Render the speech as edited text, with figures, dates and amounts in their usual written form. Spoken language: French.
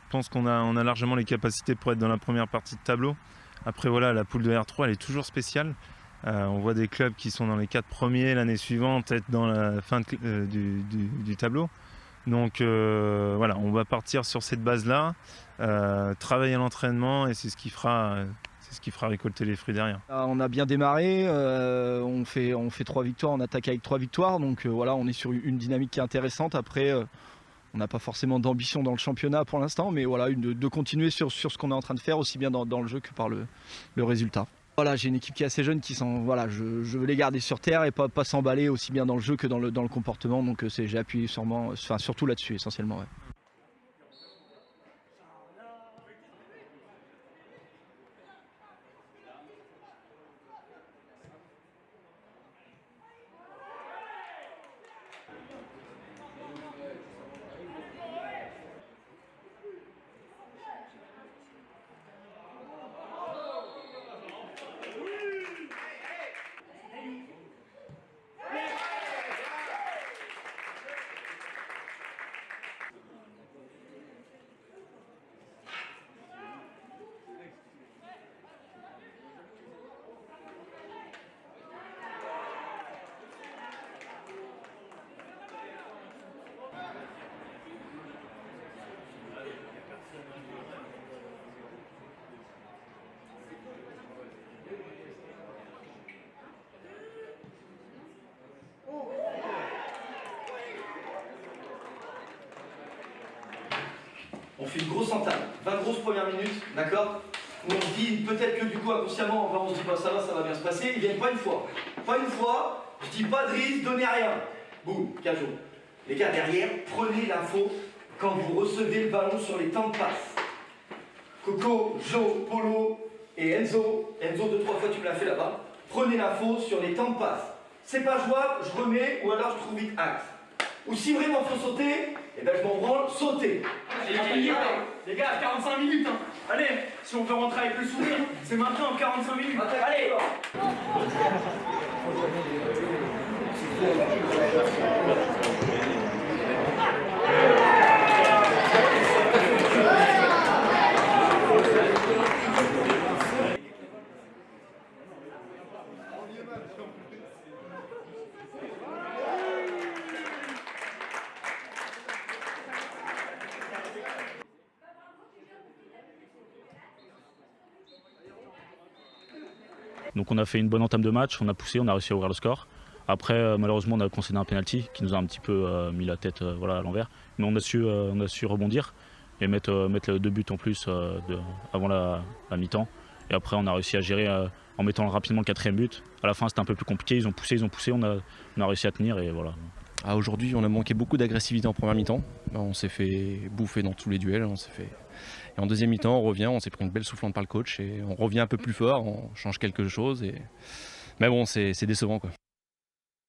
Je pense qu'on a largement les capacités pour être dans la première partie de tableau. Après voilà, la poule de R3 elle est toujours spéciale. On voit des clubs qui sont dans les 4 premiers l'année suivante, être dans la fin du tableau. Donc voilà, on va partir sur cette base-là, travailler à l'entraînement et c'est ce qui fera récolter les fruits derrière. On a bien démarré, on fait 3 victoires, on attaque avec 3 victoires, donc voilà, on est sur une dynamique qui est intéressante. Après, on n'a pas forcément d'ambition dans le championnat pour l'instant, mais voilà, de continuer sur ce qu'on est en train de faire, aussi bien dans le jeu que par le résultat. Voilà, j'ai une équipe qui est assez jeune, voilà, je veux les garder sur terre et pas s'emballer aussi bien dans le jeu que dans le comportement, donc j'ai appuyé surtout là-dessus essentiellement. Ouais. On fait une grosse entame, 20 grosses premières minutes, d'accord? Où on se dit, peut-être que du coup, inconsciemment, on se dit pas ça va bien se passer, ils viennent pas une fois. Pas une fois, je dis pas de risque, donnez rien. Boum, Cajo. Les gars, derrière, prenez l'info quand vous recevez le ballon sur les temps de passe. Coco, Jo, Polo et Enzo, 2-3 fois tu me l'as fait là-bas, prenez l'info sur les temps de passe. C'est pas jouable, je remets, ou alors je trouve vite axe. Ou si vraiment faut sauter, eh ben je m'en branle, sauter. Les gars, 45 minutes, hein. Allez, si on veut rentrer avec le sourire, c'est maintenant 45 minutes. Allez. Donc on a fait une bonne entame de match, on a poussé, on a réussi à ouvrir le score. Après malheureusement on a concédé un penalty qui nous a un petit peu mis la tête voilà, à l'envers. Mais on a su rebondir et mettre 2 buts en plus avant la mi-temps. Et après on a réussi à gérer en mettant rapidement le 4e but. À la fin c'était un peu plus compliqué, ils ont poussé, on a réussi à tenir et voilà. Aujourd'hui, on a manqué beaucoup d'agressivité en première mi-temps. On s'est fait bouffer dans tous les duels. Et en deuxième mi-temps, on revient, on s'est pris une belle soufflante par le coach et on revient un peu plus fort, on change quelque chose. Mais bon, c'est décevant, quoi.